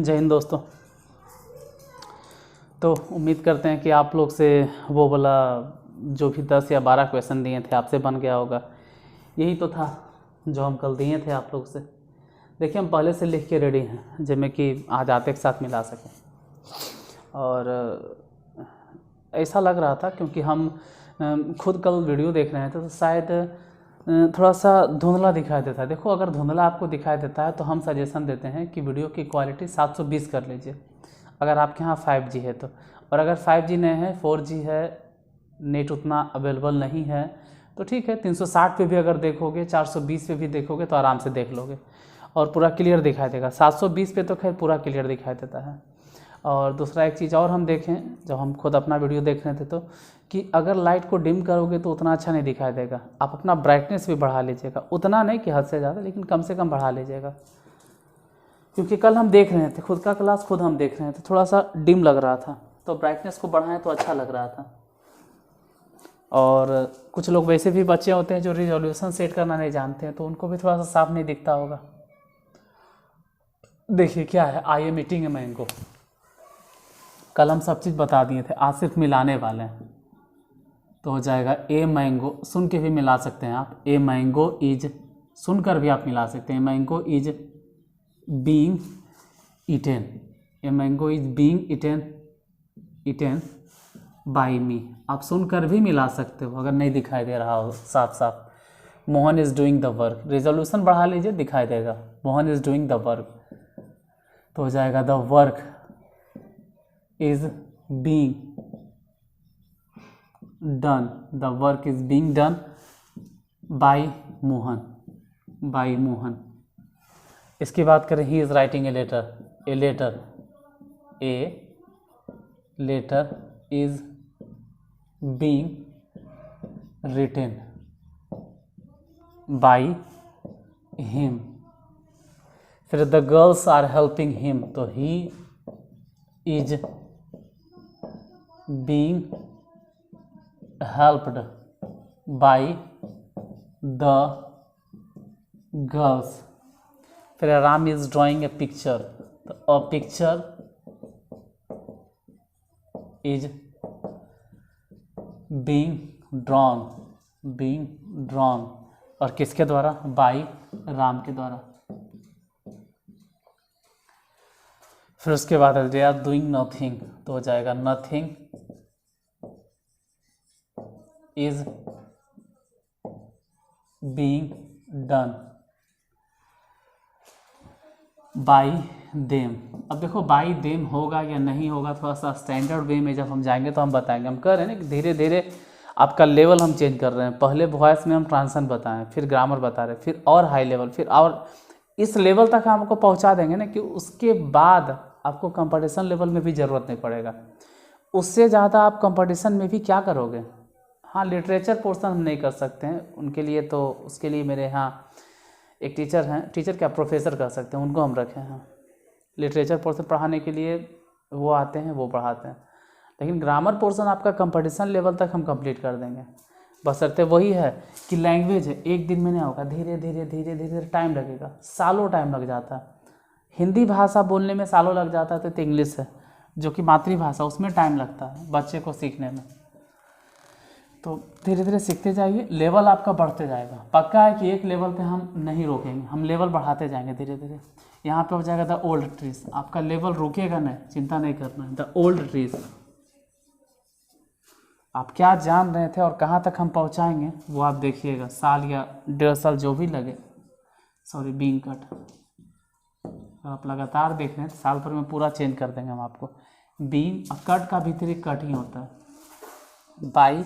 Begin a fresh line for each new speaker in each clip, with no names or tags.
जय हिंद दोस्तों। तो उम्मीद करते हैं कि आप लोग से वो वाला जो भी 10 या 12 क्वेश्चन दिए थे आपसे बन गया होगा। यही तो था जो हम कल दिए थे आप लोग से। देखिए हम पहले से लिख के रेडी हैं जिसमें कि आज आप एक साथ मिला सकें। और ऐसा लग रहा था क्योंकि हम खुद कल वीडियो देख रहे थे तो शायद थोड़ा सा धुंधला दिखाई देता है। देखो अगर धुंधला आपको दिखाई देता है तो हम सजेशन देते हैं कि वीडियो की क्वालिटी 720 कर लीजिए अगर आपके यहाँ 5G है तो। और अगर 5G नहीं है 4G है, नेट उतना अवेलेबल नहीं है तो ठीक है 360 पे भी अगर देखोगे 420 पे भी देखोगे तो आराम से देख लोगे और पूरा क्लियर दिखाई देगा। 720 पे तो खैर पूरा क्लियर दिखाई देता है। और दूसरा एक चीज़ और हम देखें जब हम खुद अपना वीडियो देख रहे थे तो कि अगर लाइट को डिम करोगे तो उतना अच्छा नहीं दिखाई देगा। आप अपना ब्राइटनेस भी बढ़ा लीजिएगा, उतना नहीं कि हद से ज़्यादा लेकिन कम से कम बढ़ा लीजिएगा। क्योंकि कल हम देख रहे थे खुद का क्लास खुद हम देख रहे थे, थोड़ा सा डिम लग रहा था तो ब्राइटनेस को बढ़ाएं तो अच्छा लग रहा था। और कुछ लोग वैसे भी बच्चे होते हैं जो रिजोल्यूशन सेट करना नहीं जानते हैं तो उनको भी थोड़ा सा साफ नहीं दिखता होगा। देखिए क्या है, I am eating a mango. कल हम सब चीज़ बता दिए थे, आज सिर्फ मिलाने वाले हैं तो हो जाएगा ए मैंगो। सुन के भी मिला सकते हैं आप, ए मैंगो इज, सुनकर भी आप मिला सकते हैं mango is being eaten. A mango is being eaten by me. आप सुनकर भी मिला सकते हो अगर नहीं दिखाई दे रहा हो साफ साफ। Mohan is doing the work, resolution बढ़ा लीजिए दिखाई देगा। Mohan is doing the work तो हो जाएगा the work is being done, the work is being done by Mohan, by Mohan. इसकी बात करें he is writing a letter, a letter, a letter is being written by him. फिर the girls are helping him तो he is being helped by the girls. फिर Ram is drawing A picture तो a picture is being drawn, being drawn. और किसके द्वारा? Bye Ram के द्वारा। फिर उसके बाद दे आर डूइंग नथिंग तो हो जाएगा nothing is being done bye them. अब देखो बाय देम होगा या नहीं होगा थोड़ा सा स्टैंडर्ड वे में जब हम जाएंगे तो हम बताएंगे। हम कह रहे हैं ना कि धीरे धीरे आपका लेवल हम चेंज कर रहे हैं। पहले वॉइस में हम ट्रांसलेशन बताएं, फिर ग्रामर बता रहे, फिर और हाई लेवल, फिर और इस लेवल तक हम आपको पहुंचा देंगे ना कि उसके बाद आपको कंपटीशन लेवल में भी ज़रूरत नहीं पड़ेगा। उससे ज़्यादा आप कंपटीशन में भी क्या करोगे? हाँ लिटरेचर पोर्शन हम नहीं कर सकते हैं उनके लिए, तो उसके लिए मेरे यहाँ एक टीचर हैं, टीचर क्या प्रोफेसर कह सकते हैं, उनको हम रखे हैं। लिटरेचर पोर्शन पढ़ाने के लिए वो आते हैं, वो पढ़ाते हैं। लेकिन ग्रामर पोर्शन आपका कंपटीशन लेवल तक हम कंप्लीट कर देंगे। बशर्ते वही है कि लैंग्वेज है, एक दिन में नहीं होगा, धीरे धीरे धीरे धीरे टाइम लगेगा, सालों टाइम लग जाता है। हिंदी भाषा बोलने में सालों लग जाता है तो इंग्लिश है जो कि मातृभाषा, उसमें टाइम लगता है बच्चे को सीखने में। तो धीरे धीरे सीखते जाइए, लेवल आपका बढ़ते जाएगा। पक्का है कि एक लेवल पे हम नहीं रोकेंगे, हम लेवल बढ़ाते जाएंगे धीरे धीरे। यहाँ पे हो जाएगा द ओल्ड ट्रीज, आपका लेवल रुकेगा नहीं, चिंता नहीं करना है। द ओल्ड ट्रीज, आप क्या जान रहे थे और कहाँ तक हम पहुँचाएंगे वो आप देखिएगा। साल या 1.5 साल जो भी लगे, सॉरी बीइंग कट, आप लगातार देख रहे हैं साल भर में पूरा चेंज कर देंगे हम आपको। बीइंग कट का भीतर एक कट ही होता है। बाई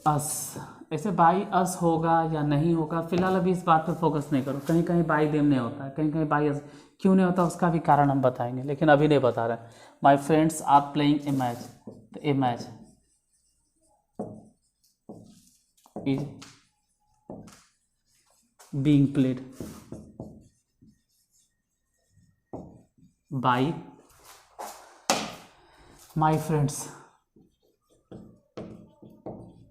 अस, ऐसे बाई अस होगा या नहीं होगा फिलहाल अभी इस बात पर फोकस नहीं करो। कहीं कहीं बाई देम नहीं होता है, कहीं कहीं बाई अस क्यों नहीं होता उसका भी कारण हम बताएंगे, लेकिन अभी नहीं बता रहे। My friends are playing a match तो a match is being played by my friends.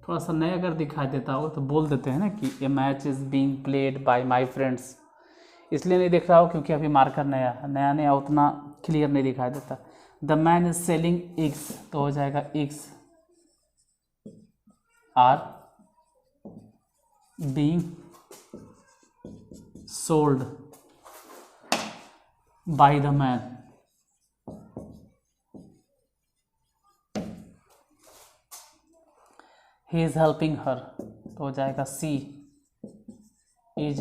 थोड़ा सा नया अगर दिखाई देता हो तो बोल देते हैं ना कि a match is being played by my friends. इसलिए नहीं दिख रहा हो क्योंकि अभी मार्कर नया नया नया उतना क्लियर नहीं दिखाई देता। The man is selling eggs, तो हो जाएगा eggs are being sold by the man. He is helping her, तो हो जाएगा she is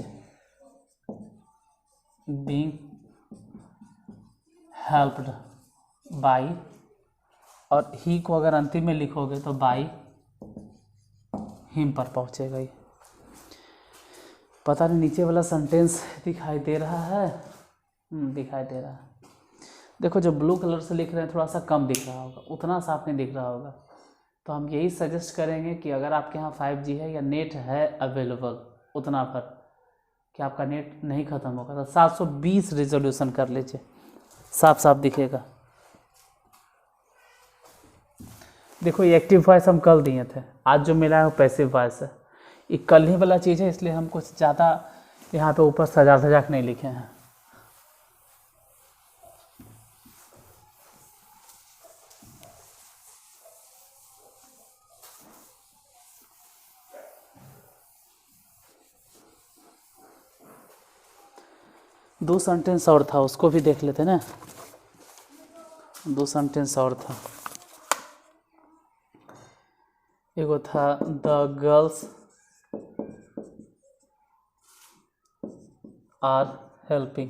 being helped by, और ही को अगर अंतिम में लिखोगे तो बाई हिम पर पहुंचेगा ही। पता नहीं नीचे वाला सेंटेंस दिखाई दे रहा है, दिखाई दे रहा है। देखो जो ब्लू कलर से लिख रहे हैं थोड़ा सा कम दिख रहा होगा, उतना साफ नहीं दिख रहा होगा, तो हम यही सजेस्ट करेंगे कि अगर आपके यहाँ 5G है या नेट है अवेलेबल उतना पर कि आपका नेट नहीं ख़त्म होगा, तो 720 रेजोल्यूशन कर लीजिए, साफ साफ दिखेगा। देखो ये एक्टिव वॉइस हम कल दिए थे, आज जो मिला है वो पैसिव वॉइस है। ये कल ही वाला चीज़ है, इसलिए हम कुछ ज़्यादा यहाँ पे ऊपर सजा सजा के नहीं लिखे हैं। दो सेंटेंस और था, उसको भी देख लेते ना। दो सेंटेंस और था, एगो था the girls are helping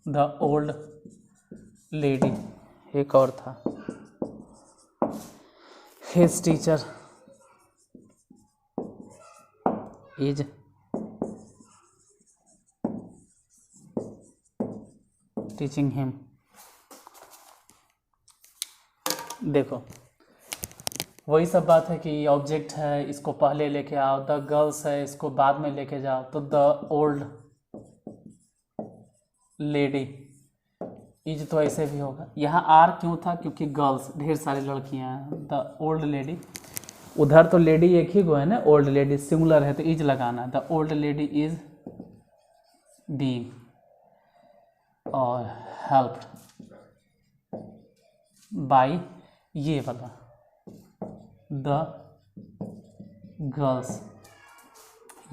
the old lady, एक और था his teacher is teaching him. देखो वही सब बात है कि ऑब्जेक्ट है, इसको पहले लेके आओ, द गर्ल्स है इसको बाद में लेके जाओ, तो द ओल्ड लेडी इज तो ऐसे भी होगा। यहाँ आर क्यों था, क्योंकि गर्ल्स ढेर सारी लड़कियां हैं। द ओल्ड लेडी, उधर तो लेडी एक ही गो है ना, ओल्ड लेडी सिंगुलर है तो इज लगाना। The old lady is being और हेल्प्ड बाय ये वाला द गर्ल्स।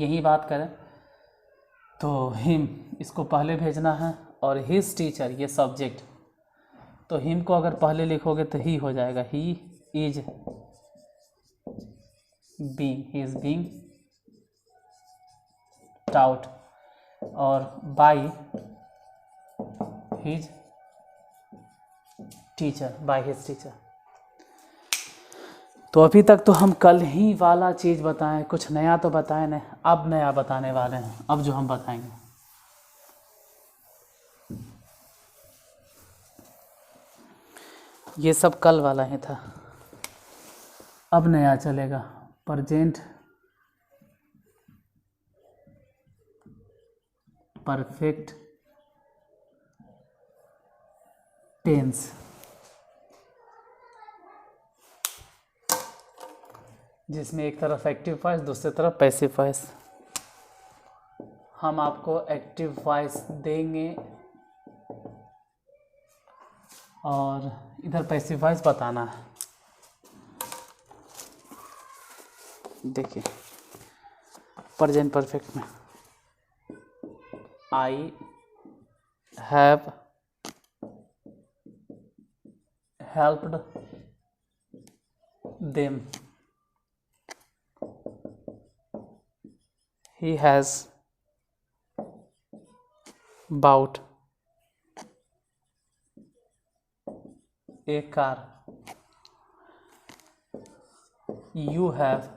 यही बात करें तो हिम इसको पहले भेजना है, और हिज टीचर ये सब्जेक्ट, तो हिम को अगर पहले लिखोगे तो ही हो जाएगा, he is being, he is being taught, और by his teacher, by his teacher. तो अभी तक तो हम कल ही वाला चीज़ बताएं, कुछ नया तो बताए नहीं, अब नया बताने वाले हैं। अब जो हम बताएंगे ये सब कल वाला ही था, अब नया चलेगा प्रेजेंट परफेक्ट टेंस, जिसमें एक तरफ एक्टिव वॉइस दूसरी तरफ पैसिव वॉइस। हम आपको एक्टिव वॉइस देंगे और इधर पैसिव वॉइस बताना है। देखिए प्रेजेंट परफेक्ट में I have helped them, he has bought a car, you have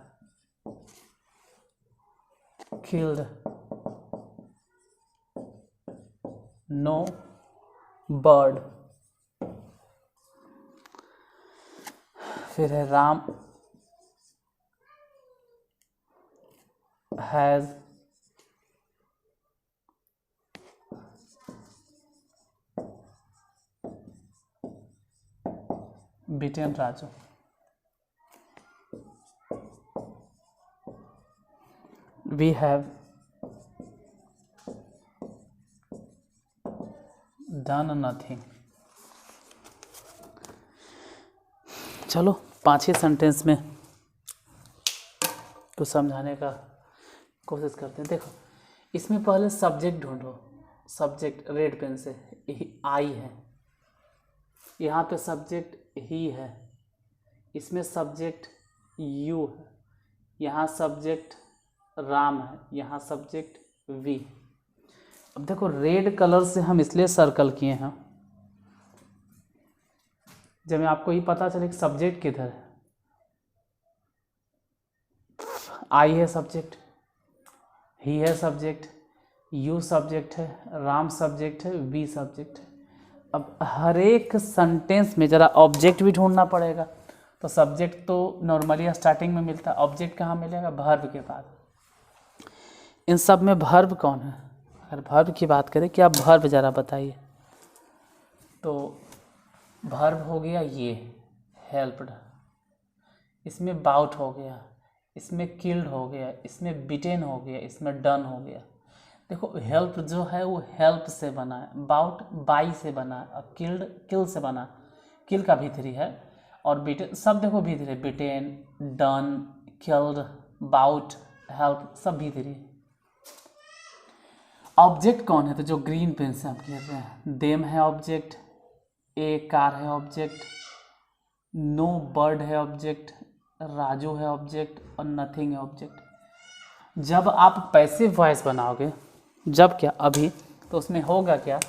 killed no bird। फिर है Ram has beaten Raju। We have done nothing. चलो 5 सेंटेंस में तो समझाने का कोशिश करते हैं। देखो इसमें पहले सब्जेक्ट ढूंढो। सब्जेक्ट रेड पेन से आई है, यहाँ पे सब्जेक्ट ही है, इसमें सब्जेक्ट यू है, यहाँ सब्जेक्ट राम है, यहाँ सब्जेक्ट वी। अब देखो रेड कलर से हम इसलिए सर्कल किए हैं जब मैं आपको ये पता चले कि सब्जेक्ट किधर है। आई है सब्जेक्ट, ही है सब्जेक्ट, यू सब्जेक्ट है, राम सब्जेक्ट है, वी सब्जेक्ट है। अब हर एक सेंटेंस में ज़रा ऑब्जेक्ट भी ढूंढना पड़ेगा। तो सब्जेक्ट तो नॉर्मली स्टार्टिंग में मिलता है, ऑब्जेक्ट कहाँ मिलेगा? वर्ब के बाद। इन सब में वर्ब कौन है? अगर वर्ब की बात करें कि आप वर्ब ज़रा बताइए, तो वर्ब हो गया ये हेल्प्ड, इसमें बाउट हो गया, इसमें किल्ड हो गया, इसमें बिटेन हो गया, इसमें डन हो गया। देखो हेल्प जो है वो हेल्प से बना है, बाउट बाई से बना है, और किल्ड किल से बना, किल का भी3 है, और बिटेन सब देखो भी3 है, बिटेन, डन, किल्ड, बाउट, हेल्प सब भी3। ऑब्जेक्ट कौन है? तो जो ग्रीन पेन से हम कह रहे हैं, देम है ऑब्जेक्ट, ए कार है ऑब्जेक्ट, नो बर्ड है ऑब्जेक्ट, राजू है ऑब्जेक्ट, और नथिंग है ऑब्जेक्ट। जब आप पैसिव वॉइस बनाओगे, जब क्या अभी, तो उसमें होगा क्या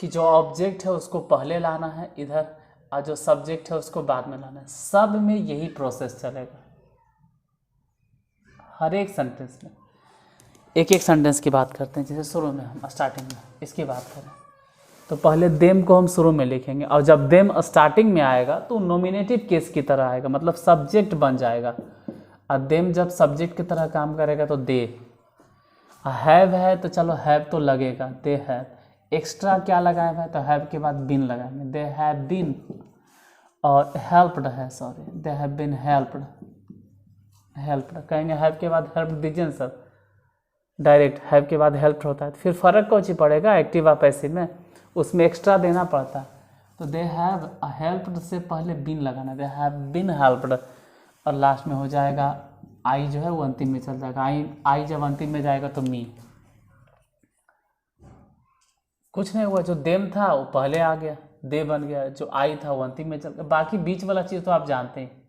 कि जो ऑब्जेक्ट है उसको पहले लाना है इधर, और जो सब्जेक्ट है उसको बाद में लाना है। सब में यही प्रोसेस चलेगा, हर एक सेंटेंस में। एक एक सेंटेंस की बात करते हैं। जैसे शुरू में हम स्टार्टिंग में इसकी बात करें तो पहले देम को हम शुरू में लिखेंगे, और जब देम स्टार्टिंग में आएगा तो नॉमिनेटिव केस की तरह आएगा, मतलब सब्जेक्ट बन जाएगा। और देम जब सब्जेक्ट की तरह काम करेगा तो दे। हैव है तो चलो हैव तो लगेगा, दे हैव। एक्स्ट्रा क्या लगाया है? तो हैव के बाद बिन लगाएंगे, दे हैव बिन। और हेल्प्ड है, sorry, they have been helped. Helped कहेंगे, हैव के बाद हेल्प दीजिए सर, डायरेक्ट हैव के बाद हेल्प होता है। फिर फ़र्क कौन सी पड़ेगा एक्टिव और पैसिव में? उसमें एक्स्ट्रा देना पड़ता है। तो दे हैव हेल्प्ड से पहले बिन लगाना, दे हैव बिन हेल्प्ड, और लास्ट में हो जाएगा आई जो है वो अंतिम में चल जाएगा। आई जब अंतिम में जाएगा तो मी। कुछ नहीं हुआ, जो देम था वो पहले आ गया, दे बन गया, जो आई था वो अंतिम में चल गया। बाकी बीच वाला चीज़ तो आप जानते हैं।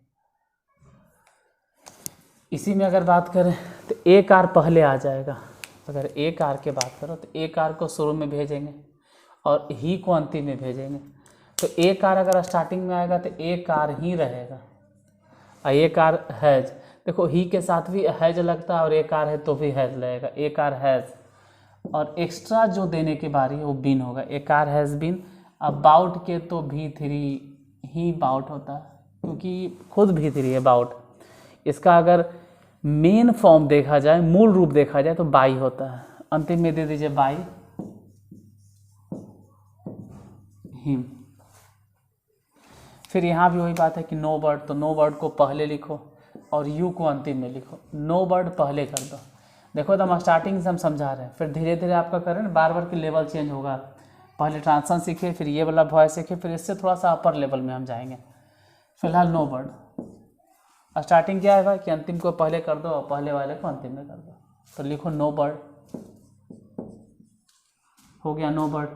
इसी में अगर बात करें तो ए कार पहले आ जाएगा। अगर ए कार की बात करो तो ए कार को शुरू में भेजेंगे और ही को अंतिम में भेजेंगे। तो ए कार अगर स्टार्टिंग में आएगा तो ए कार ही रहेगा। और ए कार हैज़, देखो ही के साथ भी हैज़ लगता है, और ए कार है तो भी हैज़ लगेगा, ए कार हैज़। और एक्स्ट्रा जो देने की बारी है वो बिन होगा, ए कार हैज़ बिन। अब बाउट के तो भी3 ही बाउट होता है, क्योंकि खुद भी3 है बाउट। इसका अगर मेन फॉर्म देखा जाए, मूल रूप देखा जाए तो बाई होता है। अंतिम में दे दीजिए बाई हिम। फिर यहाँ भी वही बात है कि नो बर्ड, तो नो बर्ड को पहले लिखो और यू को अंतिम में लिखो। नो बर्ड पहले कर दो। देखो तो हम स्टार्टिंग से हम समझा रहे हैं, फिर धीरे धीरे आपका करें ना, बार बार की लेवल चेंज होगा। पहले ट्रांसलेशन सीखे, फिर ये वाला वॉइस सीखे, फिर इससे थोड़ा सा अपर लेवल में हम जाएंगे। फिलहाल नो बर्ड स्टार्टिंग क्या है भाई कि अंतिम को पहले कर दो और पहले वाले को अंतिम में कर दो। तो लिखो नो बर्ड, हो गया नो बर्ड।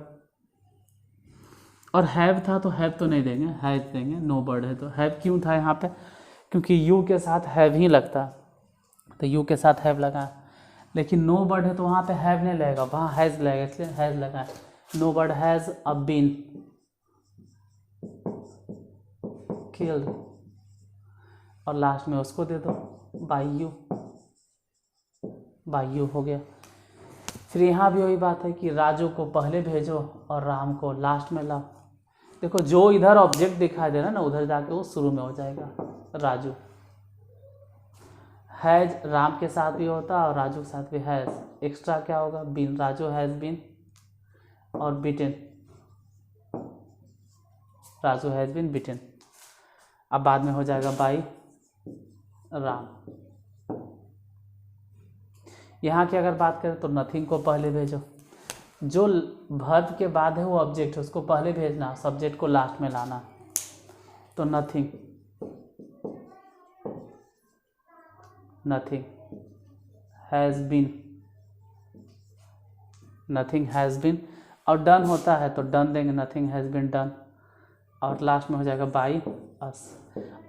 और हैव था तो हैव तो नहीं देंगे, हैव देंगे। नो बर्ड है तो हैव क्यों था यहाँ पे? क्योंकि यू के साथ हैव ही लगता, तो यू के साथ हैव लगा। लेकिन नो बर्ड है तो वहाँ पे हैव नहीं लगेगा, वहाँ हैज़ लगेगा, इसलिए हैज़ लगा। No bird has a been killed, और लास्ट में उसको दे दो बाई यू हो गया। फिर यहाँ भी वही बात है कि राजू को पहले भेजो और राम को लास्ट में लाओ। देखो जो इधर ऑब्जेक्ट दिखाई दे रहा है ना, उधर जाके वो शुरू में हो जाएगा राजू। हैज़ राम के साथ भी होता है और राजू के साथ भी हैज़। एक्स्ट्रा क्या होगा? बिन, राजू हैज़ बिन, और बिटेन, राजू हैज़ बिन बिटेन। अब बाद में हो जाएगा बाई राम। यहाँ की अगर बात करें तो नथिंग को पहले भेजो, जो वर्ब के बाद है वो ऑब्जेक्ट है, उसको पहले भेजना, सब्जेक्ट को लास्ट में लाना। तो nothing has been, nothing has been. और डन होता है तो डन देंगे, नथिंग हैज़ बीन डन। और लास्ट में हो जाएगा बाई अस।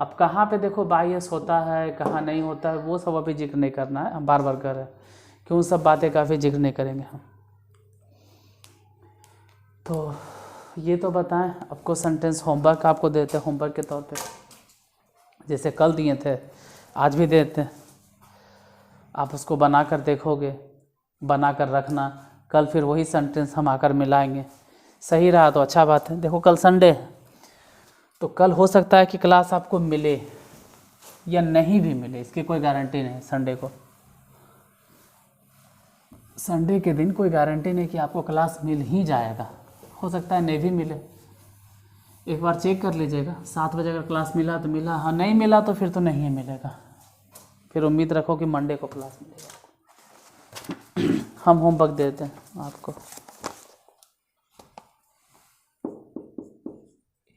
अब कहाँ पे देखो बाई अस होता है, कहाँ नहीं होता है, वो सब अभी जिक्र नहीं करना है, हम बार बार कर रहे हैं क्यों, सब बातें काफ़ी जिक्र नहीं करेंगे हम। तो ये तो बताएं, आपको सेंटेंस होमवर्क आपको देते हैं होमवर्क के तौर पे, जैसे कल दिए थे आज भी देते हैं, आप उसको बना कर देखोगे, बना कर रखना, कल फिर वही सेंटेंस हम आकर मिलाएंगे। सही रहा तो अच्छा बात है। देखो कल संडे है तो कल हो सकता है कि क्लास आपको मिले या नहीं भी मिले, इसकी कोई गारंटी नहीं। संडे के दिन कोई गारंटी नहीं कि आपको क्लास मिल ही जाएगा, हो सकता है नहीं भी मिले। एक बार चेक कर लीजिएगा, 7 बजे अगर क्लास मिला तो मिला, हाँ नहीं मिला तो फिर तो नहीं मिलेगा, फिर उम्मीद रखो कि मंडे को क्लास मिलेगा। हम होमवर्क देते हैं आपको।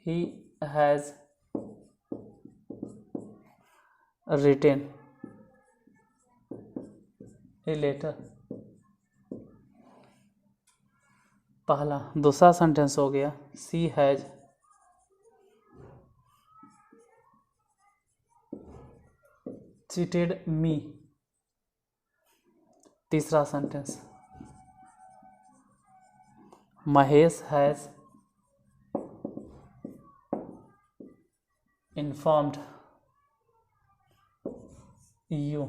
He has written a letter। पहला। दूसरा सेंटेंस हो गया शी हैज चीटेड मी। तीसरा sentence Mahesh has informed you।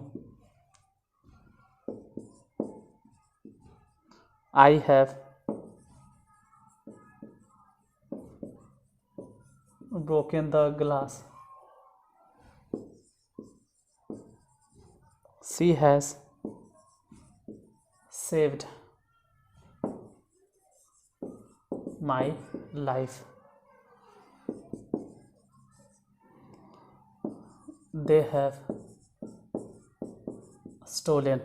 I have broken the glass। She has saved my life। They have stolen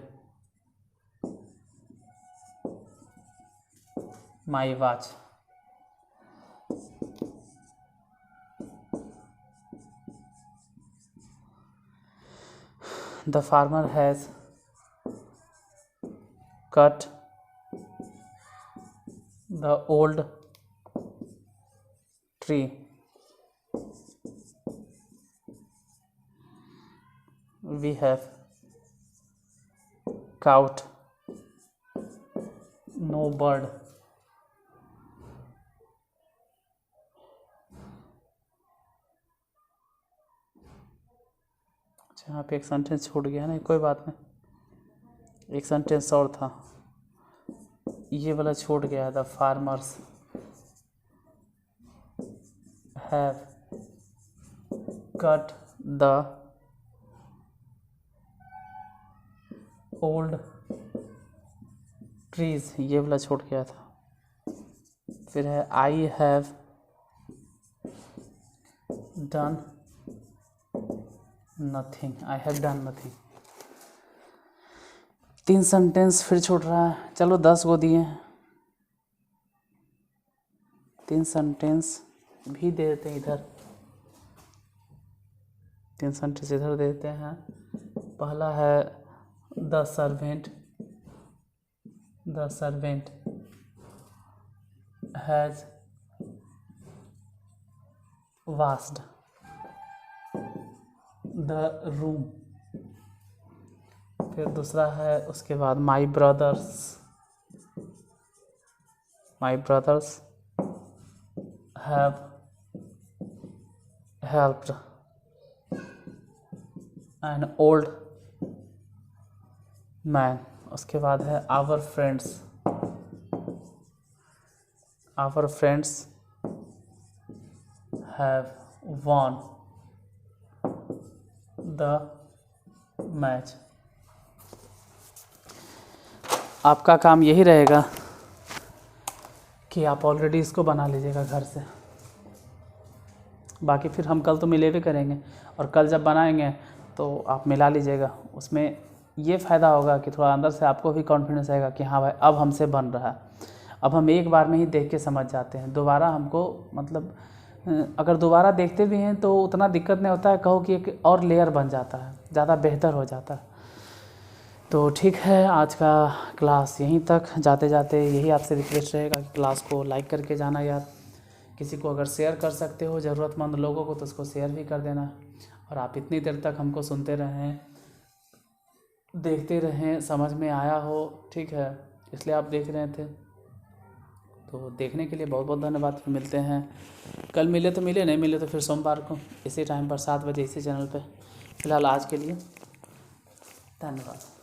my watch। The farmer has cut the old tree। We have caught no bird। अच्छा यहाँ पे एक sentence छूट गया ना, कोई बात नहीं, एक सेंटेंस और था, ये वाला छूट गया। The farmers have cut the old trees, ये वाला छूट गया था। फिर है I have done nothing. I have done nothing. 3 sentence फिर छूट रहा है। चलो 10 को दिए, 3 सेंटेंस भी दे देते हैं इधर, 3 सेंटेंस इधर दे देते हैं। पहला है the servant has washed the room. फिर दूसरा है उसके बाद my brothers have helped an old man. उसके बाद है our friends have won the match. आपका काम यही रहेगा कि आप ऑलरेडी इसको बना लीजिएगा घर से, बाकी फिर हम कल तो मिले भी करेंगे, और कल जब बनाएंगे तो आप मिला लीजिएगा। उसमें ये फ़ायदा होगा कि थोड़ा अंदर से आपको भी कॉन्फिडेंस आएगा कि हाँ भाई अब हमसे बन रहा है। अब हम एक बार में ही देख के समझ जाते हैं, दोबारा हमको मतलब अगर दोबारा देखते भी हैं तो उतना दिक्कत नहीं होता है, कहो कि एक और लेयर बन जाता है, ज़्यादा बेहतर हो जाता है। तो ठीक है, आज का क्लास यहीं तक। जाते जाते यही आपसे रिक्वेस्ट रहेगा कि क्लास को लाइक करके जाना यार, किसी को अगर शेयर कर सकते हो ज़रूरतमंद लोगों को तो उसको शेयर भी कर देना। और आप इतनी देर तक हमको सुनते रहें, देखते रहें, समझ में आया हो, ठीक है, इसलिए आप देख रहे थे। तो देखने के लिए बहुत बहुत धन्यवाद। फिर मिलते हैं, कल मिले तो मिले, नहीं मिले तो फिर सोमवार को इसी टाइम पर 7 बजे इसी चैनल पे। फ़िलहाल आज के लिए धन्यवाद।